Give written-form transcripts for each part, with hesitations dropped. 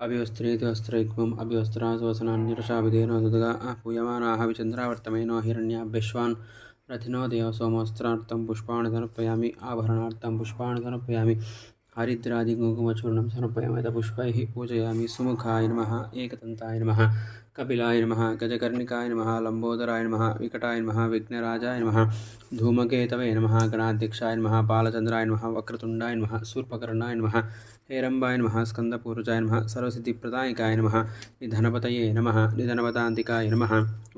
अभिवस्त्रेति वस्त्रैक्मम् अभिवस्त्रासवसनान्यरसाभिधेनो दुदगा पूयमानाः विचन्द्रावर्तमेनो हिरण्याभ्यश्वान् रथिनो देव सोमवस्त्रार्थं पुष्पाणि समर्पयामि आभरणार्थं पुष्पाणि समर्पयामि हरिद्रादिकुङ्कुमचूर्णं समर्पयामि पुष्पैः पूजयामि सुमुखाय नमः एकदन्ताय नमः कपिलाय नमः गजकर्णिकाय नमः लम्बोदराय नमः विकटाय नमः विघ्नराजाय नमः धूमकेतवे नमः गणाध्यक्षाय नमः बालचन्द्राय नमः वक्रतुण्डाय नमः शूर्पकर्णाय नमः हेरम्बाय नमः स्कन्दपूर्वजाय नमः सर्वसिद्धिप्रदायकाय नमः निधनपतये नमः निधनपदान्तिकाय नमः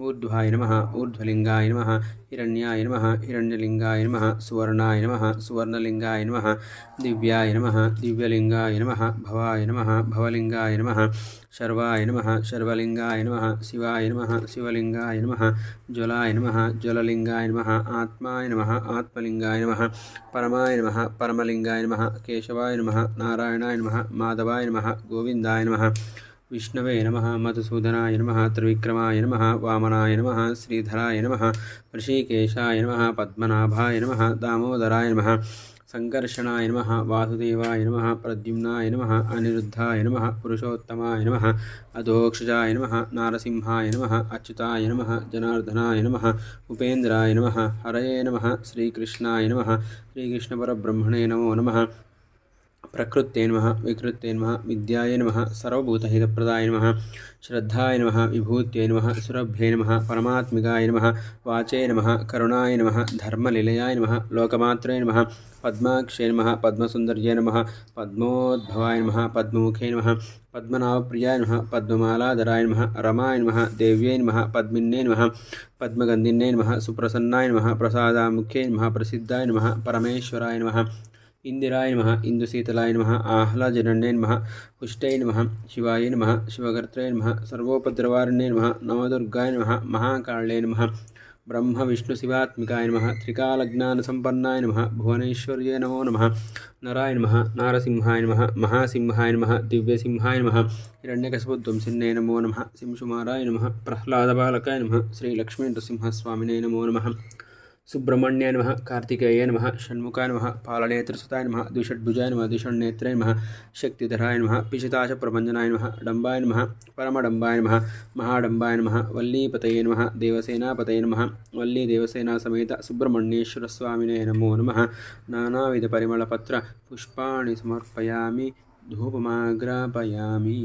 ऊर्ध्वाय नमः ऊर्ध्वलिङ्गाय नमः हिरण्याय नमः हिरण्यलिङ्गाय नमः सुवर्णाय नमः सुवर्णलिङ्गाय नमः दिव्याय नमः दिव्यलिङ्गाय नमः भवाय नमः भवलिङ्गाय नमः शर्वाय नमः शर्वलिङ्गाय नमः शिवाय नमः शिवलिङ्गाय नमः ज्वलाय नमः ज्वललिङ्गाय नमः आत्माय नमः आत्मलिङ्गाय नमः परमाय नमः परमलिङ्गाय नमः केशवाय नमः नारायणाय नमः माधवाय नमः गोविन्दाय नमः विष्णवे नमः मधुसूदनाय नमः त्रिविक्रमाय नमः वामनाय नमः श्रीधराय नमः ऋषिकेशाय नमः पद्मनाभाय नमः दामोदराय नमः संकर्षणाय नमः वासुदेवाय नमः प्रद्युम्नाय नमः अनिरुद्धाय नमः पुरुषोत्तमाय नमः अधोक्षजाय नमः नारसिंहाय नमः अच्युताय नमः जनार्दनाय नमः उपेन्द्राय नमः हरये नमः श्रीकृष्णाय नमः श्रीकृष्णपरब्रह्मणे नमो नमः प्रकृत्ये नमः विकृत्ये नमः विद्याय नमः सर्वभूतहितप्रदाय नमः श्रद्धाय नमः विभूत्यै नमः सुरभ्ये नमः परमात्मिकाय नमः वाचे नमः करुणाय नमः धर्मनिलयाय नमः लोकमात्रे नमः पद्माक्षे नमः पद्मसुन्दर्ये नमः पद्मोद्भवाय नमः पद्ममुखे नमः पद्मनाभप्रियाय नमः पद्ममालाधराय नमः रमाय नमः देव्यै नमः पद्मिन्ये नमः पद्मगन्धिन्ये नमः सुप्रसन्नाय नमः प्रसादामुख्ये नमः प्रसिद्धाय नमः परमेश्वराय नमः इंदिराय नमः इंदुशीतलाय नमः आह्लादजनन्ये नमः पुष्टये नमः शिवाय नमः शिवकर्त्रे नमः सर्वोपद्रवारिण्ये नमः नवदुर्गाय नमः महाकाल्ये नमः ब्रह्म विष्णु शिवात्मिकाय नमः त्रिकालज्ञानसम्पन्नाय नमः भुवनेश्वर्ये नमो नमः नराय नमः नारसिंहाय नमः महासिंहाय नमः दिव्यसिंहाय नमः हिरण्यकशिपुध्वंसिन्ये नमो नमः सिंशुमाराय नमः प्रह्लादबालकाय नमः श्रीलक्ष्मीनृसिंहस्वामिने नमो नमः सुब्रह्मण्याय नमः कार्तिकेयाय नमः षण्मुखाय नमः पालनेत्रसुताय नमः द्विषड्भुजाय नमः द्विषण्नेत्राय नमः शक्तिधराय नमः पिशिताशप्रभञ्जनाय नमः डम्बाय नमः परमडम्बाय नमः महाडम्बाय नमः वल्लीपतये नमः देवसेनापतये नमः वल्लीदेवसेनासमेत सुब्रह्मण्येश्वरस्वामिने नमो नमः नानाविधपरिमलपत्र पुष्पाणि समर्पयामि धूपमाग्रापयामि।